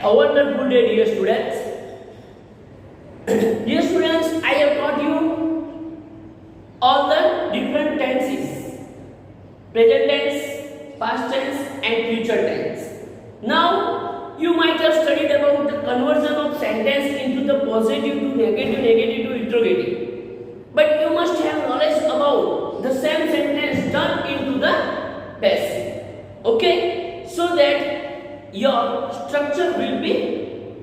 A wonderful day, dear students. Dear students, I have taught you all the different tenses: present tense, past tense, and future tense. Now, you might have studied about the conversion of sentence into the positive to negative, negative to interrogative. But you must have knowledge about the same sentence turned into the passive. Okay? So that your structure will be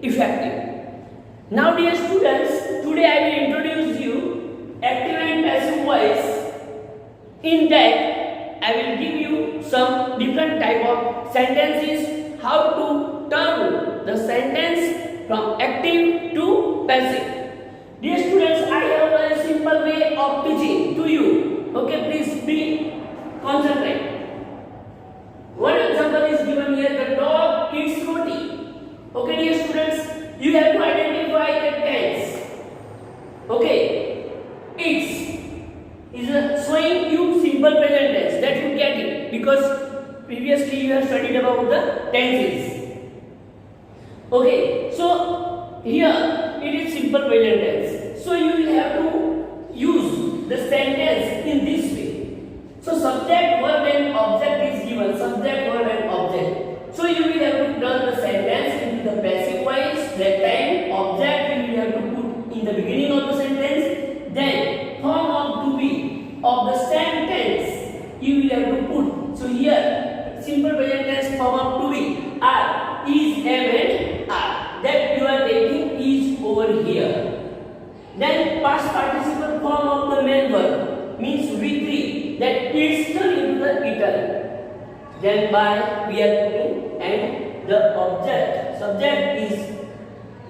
effective. Now, dear students, today I will introduce you active and passive voice. In that, I will give you some different type of sentences, how to turn the sentence from active to passive. Dear students, I have a simple way of teaching to you. Okay, please be concentrate. One example is given here: the dog eats roti. Okay, dear students, you have to identify the tense. Okay, eats is showing you simple present tense. That you get it because previously you have studied about the tenses. Okay, so here it is simple present tense. So you will have to use the sentence in this way. So subject, verb and object is given. Subject, verb and object. So you will have to turn the sentence into the passive voice. That time object you will have to put in the beginning of the sentence. Then form of to be of the same tense you will have to put. So here simple present tense form of to be are, is, am and are. That you are taking is over here. Then past participle form of the main verb means V3, that eats turned into the eaten. Then by we are putting and the object subject is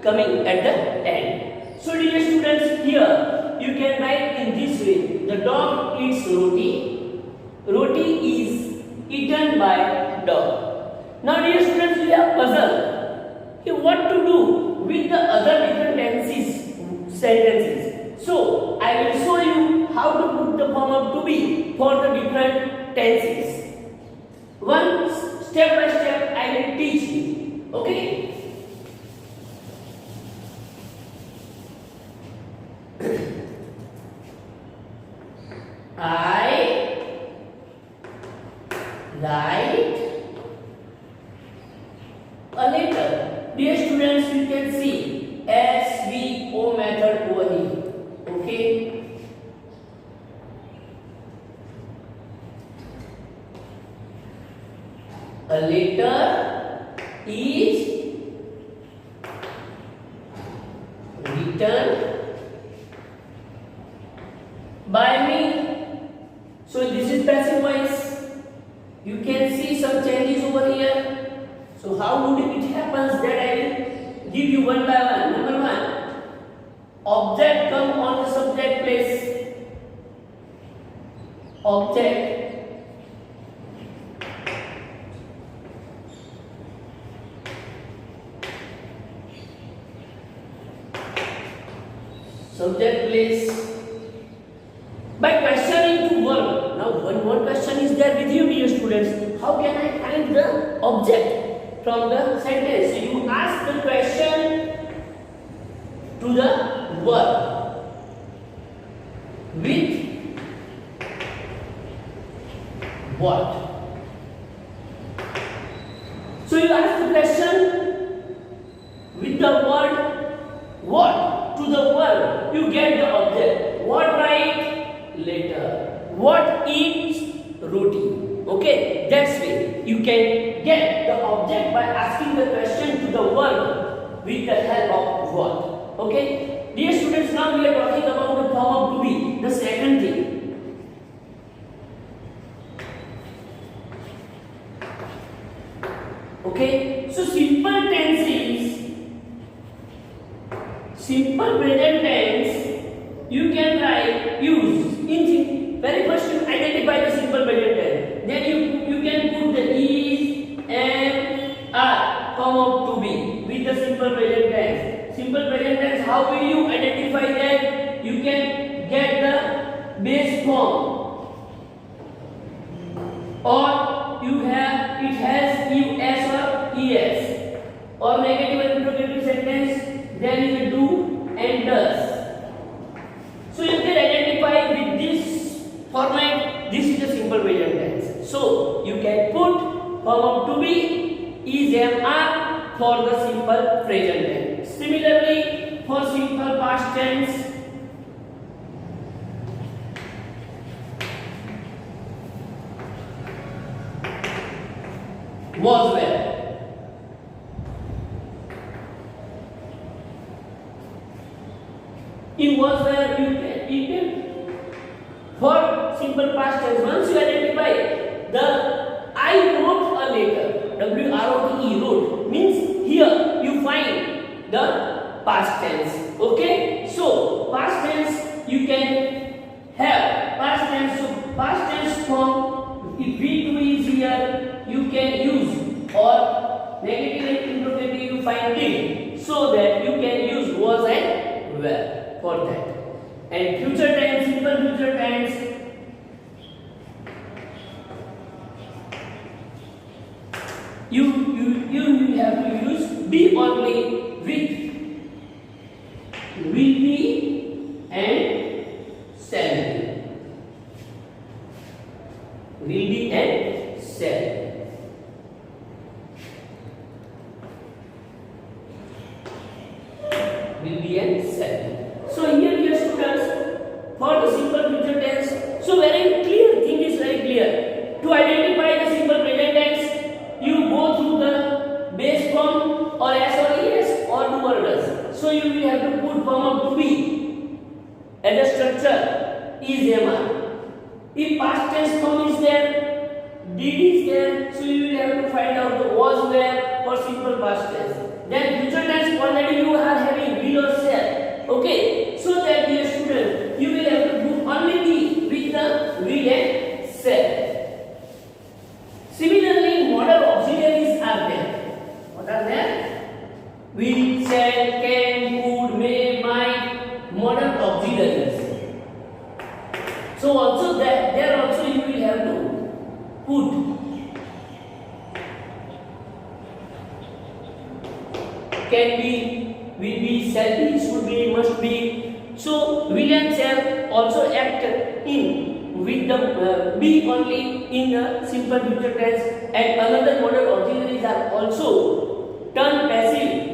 coming at the end. So dear students, here you can write in this way: the dog eats roti. Roti is eaten by dog. Now dear students, we have puzzle. Here what to do with the other different sentences. So I will show you how to put the form of to be for the different tenses. One step by step I will teach you. Okay? I write a letter. Dear students, you can see SVO method over here. Okay? A letter is written by me. So this is passive voice. You can see some changes over here. So how would it happens that I will give you one by one. Number one, object come on the subject place. Object. Subject place. By questioning to verb. Now one more question is there with you, dear students. How can I find the object from the sentence? So you ask the question to the verb with what? So you ask the question with the word what to the verb. You get the object. What write? Letter. What eats? Roti. Okay, that's way you can get the object by asking the question to the verb with the help of what. Okay, dear students, now we are talking about the form of to be, the second thing. Okay, so simple tenses, simple present tense, you can write, use in very first you identify the simple present tense. Then you can put the is, am, are form of to be with the simple present tense. Simple present tense, how will you identify that? You can get the base form, or you have it has us or es, or negative So you can put form of to be is am are for the simple present tense. Similarly, for simple past tense, was where. In was where you can for simple past tense, once you identify the I wrote a letter, WROTE wrote means here you find the past tense. Okay, so past tense you can have past tense. So past tense form, if V2 is here, you can use, or negative and interrogative you find did, so that you can use was and were for that. And future tense, simple future tense, you have to use be only with will be and shall be. Will be and shall. Will be and shall be. So here, dear students, for the simple future tense, so very clear thing is very clear. To identify the simple present tense, you go through the base form or S or ES or do or does. So you will have to put form of to be as a structure is am. If past tense form is there, did is there, so you will have to find out the was where for simple past tense. Then future tense already you are having will or shall. Okay, so that dear student, you will have to do only be with the will and shall. Similarly, modal auxiliaries are there. What are there? Will, shall, can, could, may, might, modal auxiliaries. So also that there also you will have to put can be, will be, shall be, should be, must be. So will and shall also act in with the be only in the simple future tense, and another modal auxiliaries are also turned passive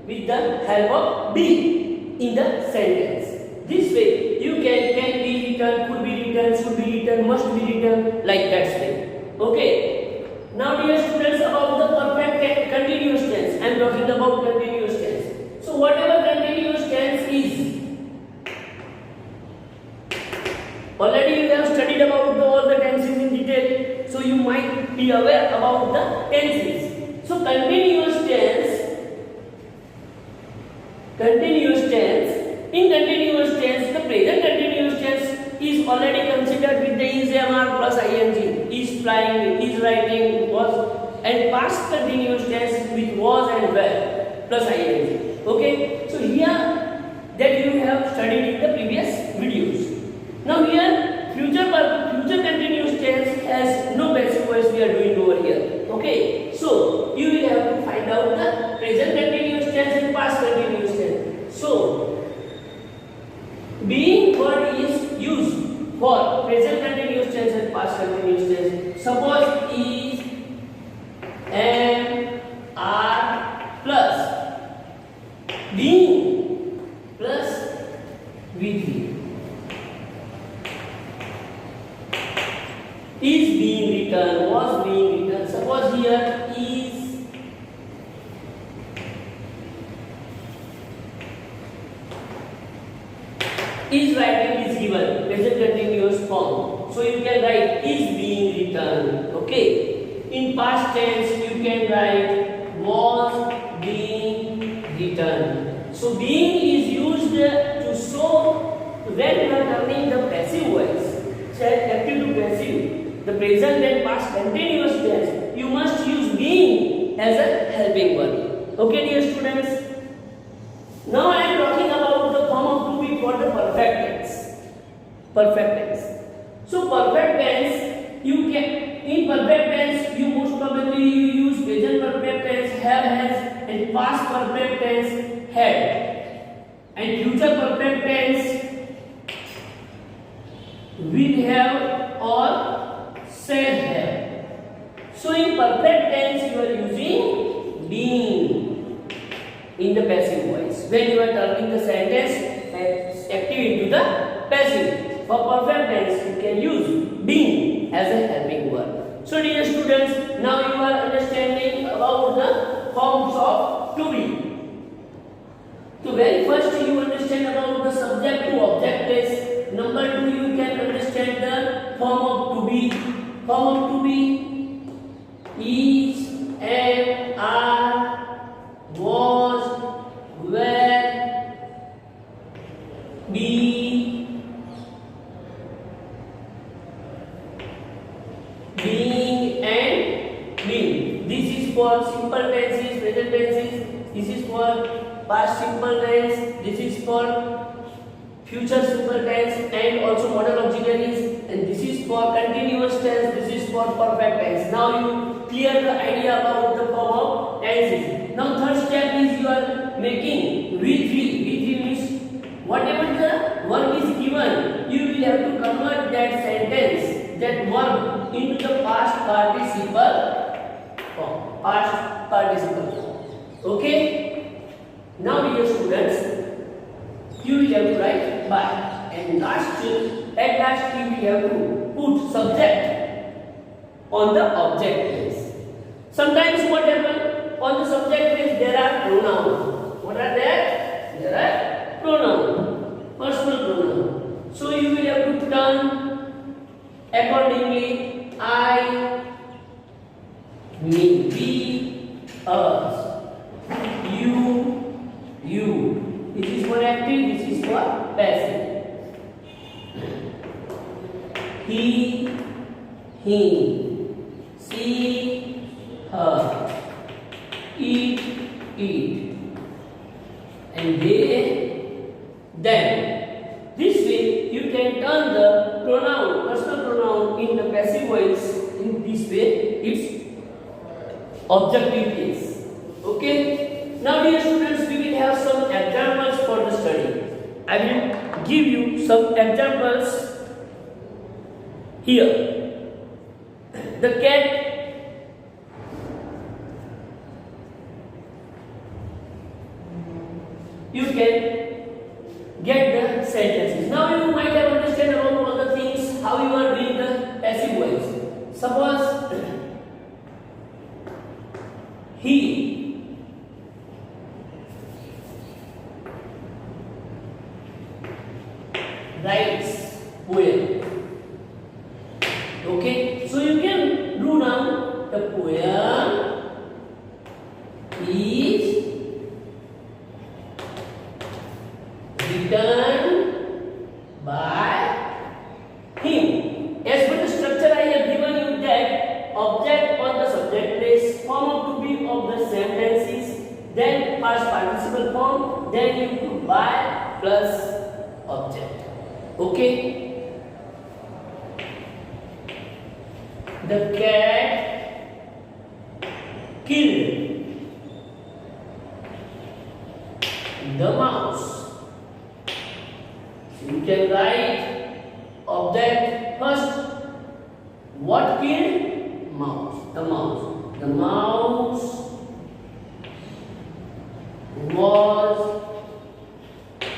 with the help of be in the sentence. This way you can be written, could be written, should be written, must be written, like that way. Okay. Now dear students, about the perfect continuous tense. I am talking about continuous tense. So whatever continuous tense is, already you have studied about all the tenses in detail, so you might be aware about the tenses. So continuous tense, in continuous tense, the present continuous tense is already considered with the is, am, are plus ing, is flying, is writing, was, and past continuous tense with was and were plus ing. Okay, so here that you have studied in the previous videos. Now here future continuous tense has no passive voice we are doing over here. Okay, so you will have to find out the present continuous tense and past continuous tense. So being word is used for present continuous tense and past continuous tense. Suppose is, am, are plus being plus with. Is being written, was being written. Suppose here is writing is given, present continuous form. So you can write is being written. Okay. In past tense you can write was being written. So being is used to show when you are turning the passive voice, active to passive, the present and past continuous tense, you must use being as a helping verb. Okay dear students. Now I am talking about the form of to be for the perfect tense. Perfect tense. So perfect tense, you can, in perfect tense you most probably use present perfect tense have, has, and past perfect tense had, and future perfect tense will have or shall have. So in perfect tense you are using being in the passive voice. When you are turning the sentence active into the passive. For perfect tense you can use being as a helping verb. So dear students, now you are understanding about the forms of to be. So very first you understand about the subject to object case. Number 2 you can understand the form of to be. Form of to be is, am, are, was, were, be, being and been. This is for simple tenses, present tenses. This is for past simple tense. This is for future simple tense and also modal auxiliaries, and this is for continuous tense, this is for perfect tense. Now you clear the idea about the form of tenses. Now third step is you are making V3. V3 means whatever the verb is given, you will have to convert that sentence, that verb into the past participle form. Past participle form. Okay? Now dear students, you will have to write by, and at last you will have to put subject on the object place. Sometimes what happens on the subject place there are pronouns. What are there? There are pronouns, personal pronouns. So you will have to turn accordingly. I, me, we, us, you. This is for active, this is for passive. He, she, her, it, and they, them. This way you can turn the pronoun, personal pronoun in the passive voice. In this way, it's objective case. Okay? Now dear students, we will have some examples for the study. I will give you some examples here. The cat, you can get the sentences. Now you might have understood about all the things, how you are doing the passive voice. Suppose he writes poem. Okay, so you can do now the poem is written by him. As per the structure I have given you, that object on the subject place, form of to be of the sentences, then past participle form, then you put by plus object. Okay? The cat killed the mouse. You can write object first. What killed? Mouse. The mouse. The mouse was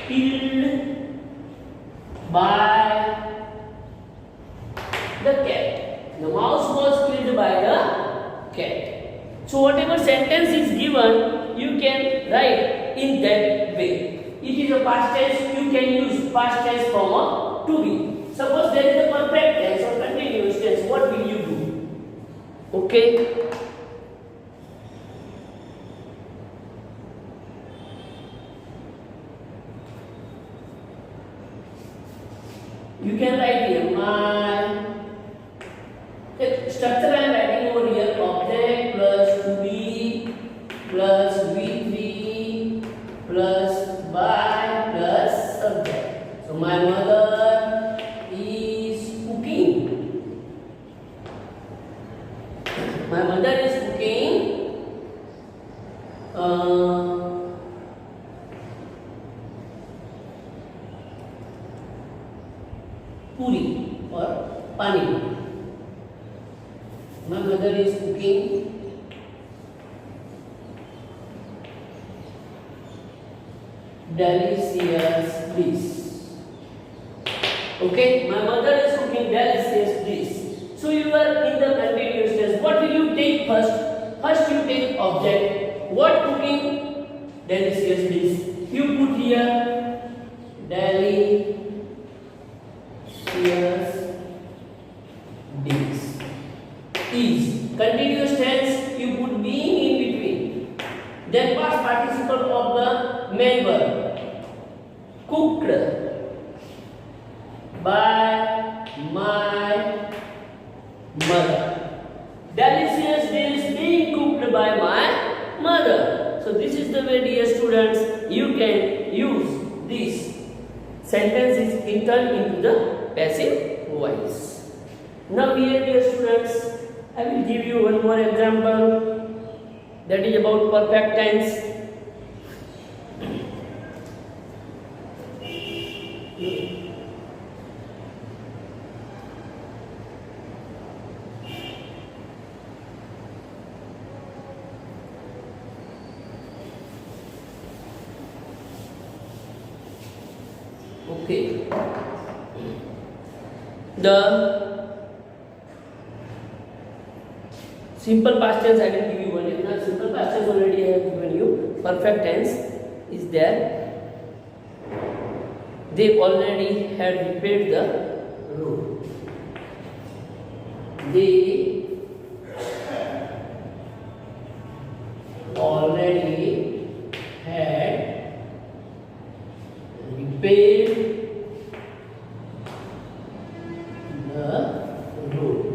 killed by the cat. The mouse was killed by the cat. So whatever sentence is given, you can write in that way. It is a past tense, you can use past tense form of to be. Suppose there is a perfect tense or continuous tense, what will you do? Okay? You can write here my structure I am writing over here, object plus to be plus V3 plus by plus subject. So my mother is cooking. My mother is cooking puri or pani. My mother is cooking delicious dish. Okay, my mother is cooking delicious dish. So you are in the continuous tense. What will you take first? First you take object. What cooking? Delicious dish. You put here delicious dish. Is continuous tense. You put being in between. Then past participle of the main verb. Cooked by my mother. Delicious dish being cooked by my mother. So this is the way, dear students, you can use this sentences in turn into the passive voice. Now here, dear students, I will give you one more example, that is about perfect tense. Okay. The simple past tense I will give you one. Now simple past tense already I have given you. Perfect tense is there. They already had repaired the road. They already had repaired the road.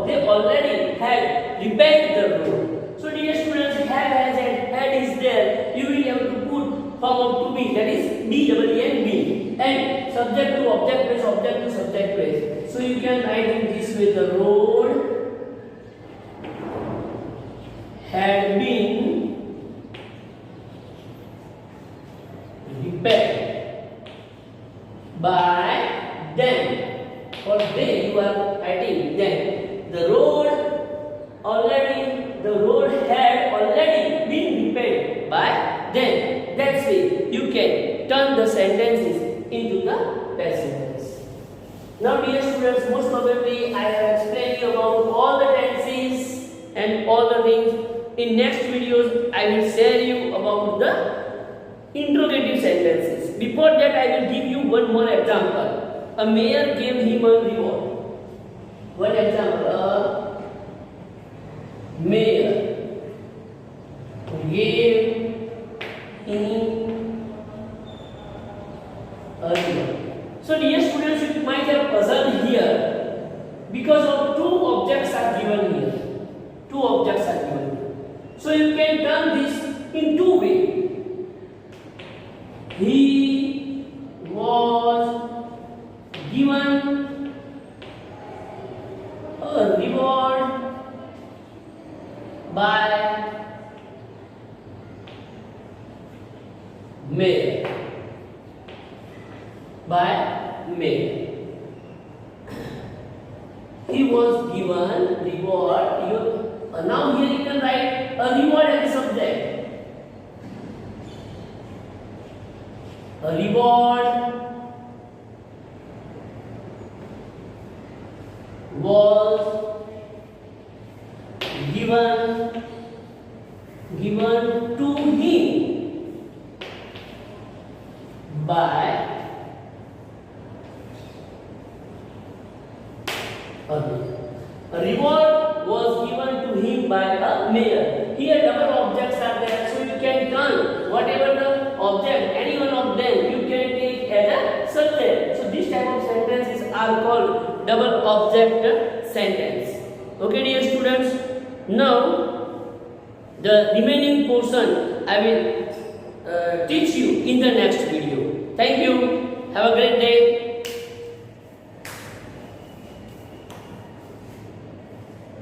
They already had repaired the road. So dear students, have has and had is there. You will have to put form of to be, that is be double and be, and subject to object place, object to subject place. So you can write in this way: the road had been repaired by them. For they, you are writing them. The road had already been repaired by them. That's it. You can turn the sentences into the passive tense. Now, dear students, most probably I have explained you about all the tenses and all the things. In next videos, I will share you about the interrogative sentences. Before that, I will give you one more example. A mayor gave him a reward. One example, a mayor gave him a reward. So dear students, you might have puzzled here because of two objects are given here. Two objects are given here. So you can turn this in two ways. He was given a reward by mayor. He was given reward. Now here you can write a reward as a subject. A reward was given to him by a reward was given to him by a mayor. Here double objects are there, so you can turn whatever the object, any one of them, you can take as a subject. So this type of sentences are called double object sentence. Okay, dear students. Now the remaining portion I will teach you in the next video. Thank you. Have a great day.